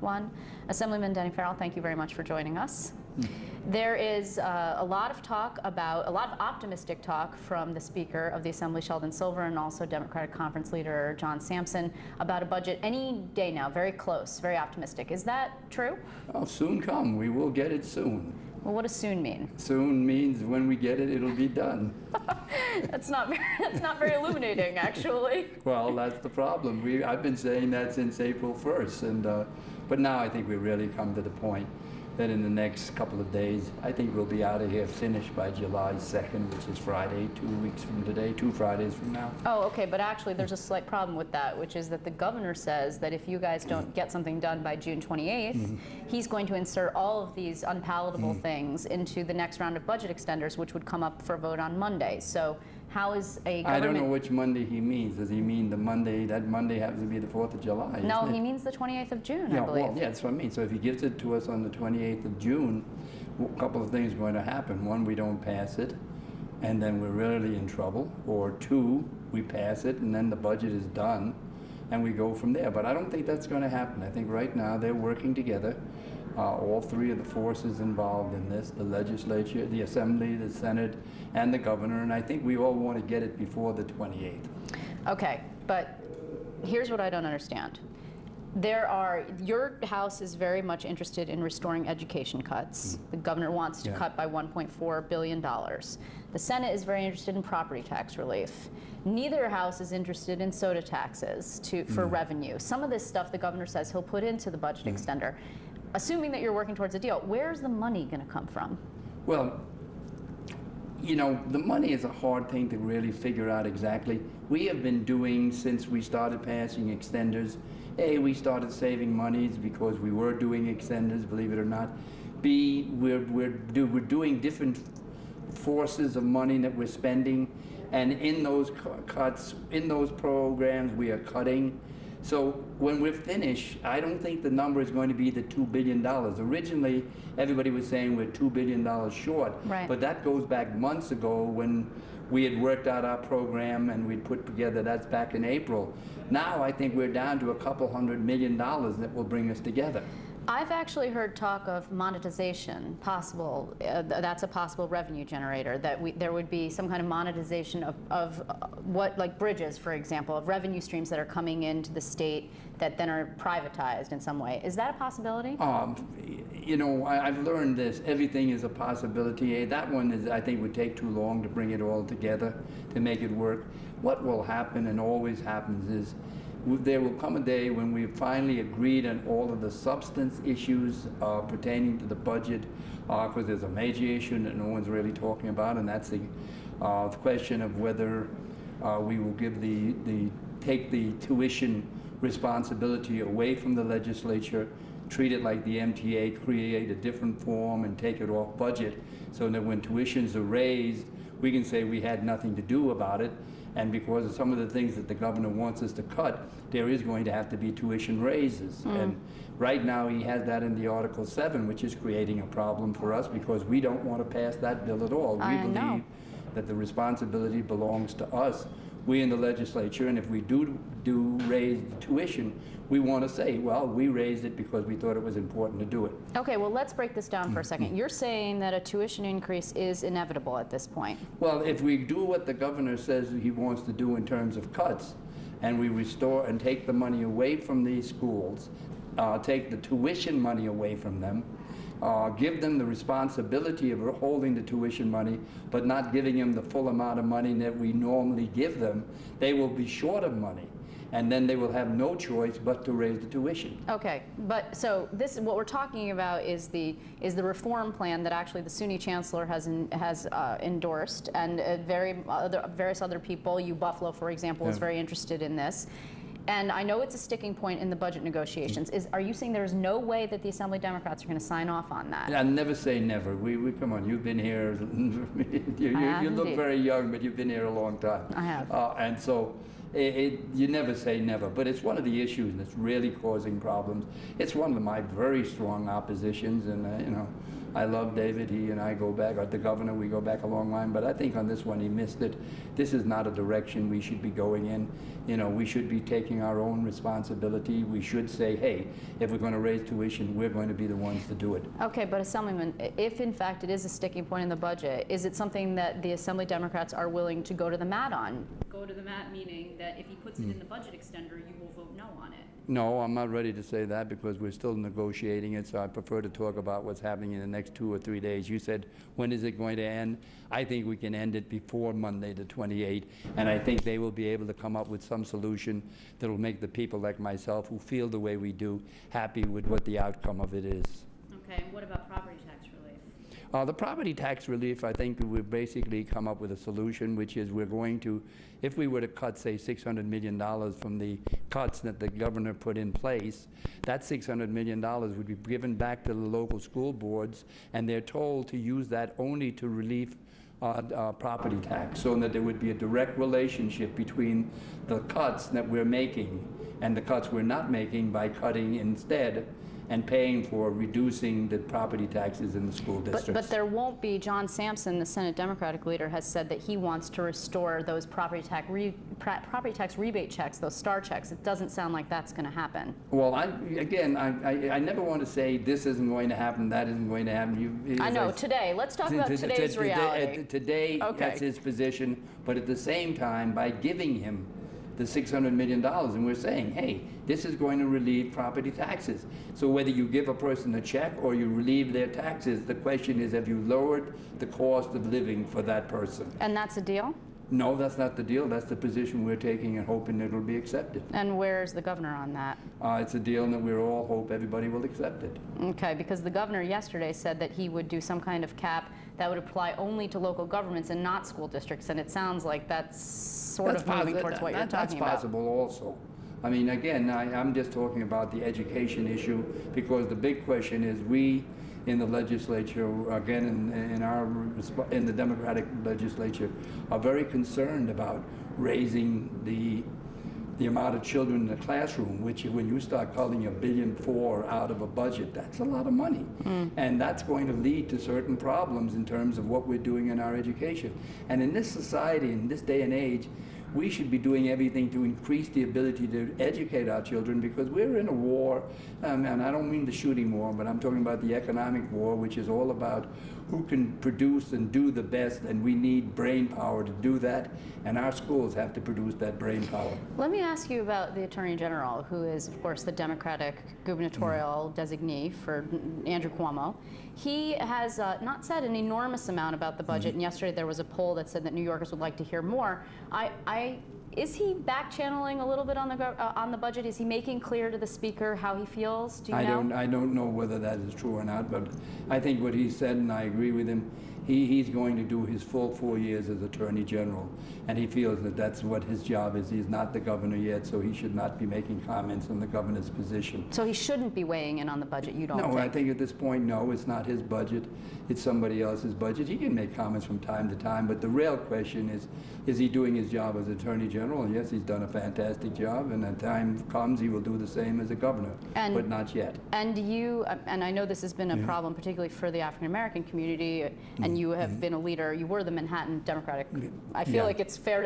one. Assemblyman Denny Ferrell, thank you very much for joining us. There is a lot of optimistic talk from the Speaker of the Assembly, Sheldon Silver, and also Democratic Conference Leader John Sampson about a budget any day now, very close, very optimistic. Is that true? Oh, soon come. We will get it soon. Well, what does soon mean? Soon means when we get it, it'll be done. That's not very illuminating, actually. Well, that's the problem. I've been saying that since April 1st, and but now I think we've really come to the point that in the next couple of days, I think we'll be out of here finished by July 2nd, which is Friday, 2 weeks from today, 2 Fridays from now. Oh, okay, but actually there's a slight problem with that, which is that the governor says that if you guys don't get something done by June 28th, he's going to insert all of these unpalatable things into the next round of budget extenders, which would come up for vote on Monday. So how is a government... I don't know which Monday he means. Does he mean the Monday, that Monday happens to be the 4th of July? No, he means the 28th of June, yeah, I believe. Well, yeah, that's what I mean. So if he gives it to us on the 28th of June, a couple of things are going to happen. One, we don't pass it, and then we're really in trouble. Or two, we pass it, and then the budget is done, and we go from there. But I don't think that's going to happen. I think right now they're working together. All three of the forces involved in this, the legislature, the Assembly, the Senate, and the governor, and I think we all want to get it before the 28th. Okay, but here's what I don't understand. Your House is very much interested in restoring education cuts. The governor wants to cut by $1.4 billion. The Senate is very interested in property tax relief. Neither House is interested in soda taxes for revenue. Some of this stuff the governor says he'll put into the budget extender. Assuming that you're working towards a deal, where's the money going to come from? Well, you know, the money is a hard thing to really figure out exactly. We have been doing, since we started passing extenders, A, we started saving monies because we were doing extenders, believe it or not. B, we're doing different forces of money that we're spending, and in those cuts, in those programs, we are cutting. So when we're finished, I don't think the number is going to be the $2 billion. Originally, everybody was saying we're $2 billion short, but that goes back months ago when we had worked out our program and we'd put together, that's back in April. Now I think we're down to a couple $100 million that will bring us together. I've actually heard talk of monetization, possible, that's a possible revenue generator, that there would be some kind of monetization of what, like bridges, for example, of revenue streams that are coming into the state that then are privatized in some way. Is that a possibility? You know, I've learned this. Everything is a possibility. That one is, I think, would take too long to bring it all together, to make it work. What will happen, and always happens, is there will come a day when we've finally agreed on all of the substance issues pertaining to the budget, because there's a major issue that no one's really talking about, and that's the question of whether we will give take the tuition responsibility away from the legislature, treat it like the MTA, create a different form and take it off budget, so that when tuitions are raised, we can say we had nothing to do about it. And because of some of the things that the governor wants us to cut, there is going to have to be tuition raises. And right now he has that in the Article 7, which is creating a problem for us because we don't want to pass that bill at all. We believe that the responsibility belongs to us, we in the legislature, and if we do raise the tuition, we want to say, well, we raised it because we thought it was important to do it. Okay, well, let's break this down for a second. You're saying that a tuition increase is inevitable at this point. Well, if we do what the governor says he wants to do in terms of cuts, and we restore and take the money away from these schools, take the tuition money away from them, give them the responsibility of holding the tuition money, but not giving them the full amount of money that we normally give them, they will be short of money. And then they will have no choice but to raise the tuition. Okay, but so this, what we're talking about is the reform plan that actually the SUNY chancellor has endorsed, and various other people. Buffalo, for example, is very interested in this. And I know it's a sticking point in the budget negotiations. Are you saying there's no way that the Assembly Democrats are going to sign off on that? I never say never. We come on, you've been here. You look very young, but you've been here a long time. I have. And so You never say never, but it's one of the issues that's really causing problems. It's one of my very strong oppositions, and you know, I love David. He and I go back, or the governor, we go back a long line, but I think on this one he missed it. This is not a direction we should be going in. You know, we should be taking our own responsibility. We should say, hey, if we're going to raise tuition, we're going to be the ones to do it. Okay, but Assemblyman, if in fact it is a sticking point in the budget, is it something that the Assembly Democrats are willing to go to the mat on? Go to the mat, meaning that if he puts it in the budget extender, you will vote no on it. No, I'm not ready to say that because we're still negotiating it, so I prefer to talk about what's happening in the next 2 or 3 days. You said, when is it going to end? I think we can end it before Monday the 28th, and I think they will be able to come up with some solution that will make the people like myself who feel the way we do happy with what the outcome of it is. Okay, and what about property tax relief? The property tax relief, I think we've basically come up with a solution, which is we're going to, if we were to cut, say, $600 million from the cuts that the governor put in place, that $600 million would be given back to the local school boards, and they're told to use that only to relieve property tax, so that there would be a direct relationship between the cuts that we're making and the cuts we're not making by cutting instead and paying for reducing the property taxes in the school districts. But there won't be. John Sampson, the Senate Democratic leader, has said that he wants to restore those property tax rebate checks, those star checks. It doesn't sound like that's going to happen. Well, I never want to say this isn't going to happen, that isn't going to happen. I know, today. Let's talk about today's reality. Today, Okay. that's his position, but at the same time, by giving him the $600 million, and we're saying, hey, this is going to relieve property taxes. So whether you give a person a check or you relieve their taxes, the question is, have you lowered the cost of living for that person? And that's a deal? No, that's not the deal. That's the position we're taking and hoping it'll be accepted. And where's the governor on that? It's a deal that we all hope everybody will accept it. Okay, because the governor yesterday said that he would do some kind of cap that would apply only to local governments and not school districts, and it sounds like that's sort of moving towards what you're talking about. That's possible also. I mean, again, I'm just talking about the education issue, because the big question is we in the legislature, again, in the Democratic legislature, are very concerned about raising the amount of children in the classroom, which when you start calling $1.4 billion out of a budget, that's a lot of money. And that's going to lead to certain problems in terms of what we're doing in our education. And in this society, in this day and age, we should be doing everything to increase the ability to educate our children, because we're in a war, and I don't mean the shooting war, but I'm talking about the economic war, which is all about who can produce and do the best, and we need brain power to do that, and our schools have to produce that brain power. Let me ask you about the Attorney General, who is, of course, the Democratic gubernatorial designee for Andrew Cuomo. He has not said an enormous amount about the budget, and yesterday there was a poll that said that New Yorkers would like to hear more. Is he back-channeling a little bit on the budget? Is he making clear to the Speaker how he feels? Do you know? I don't know whether that is true or not, but I think what he said, and I agree with him, he's going to do his full 4 years as Attorney General, and he feels that that's what his job is. He's not the governor yet, so he should not be making comments on the governor's position. So he shouldn't be weighing in on the budget, you don't think? No, I think at this point, no, it's not his budget. It's somebody else's budget. He can make comments from time to time, but the real question is he doing his job as Attorney General? And yes, he's done a fantastic job, and when time comes, he will do the same as a governor, but not yet. And and I know this has been a problem, particularly for the African American community, and you have been a leader. You were the Manhattan Democratic. I feel like it's fair to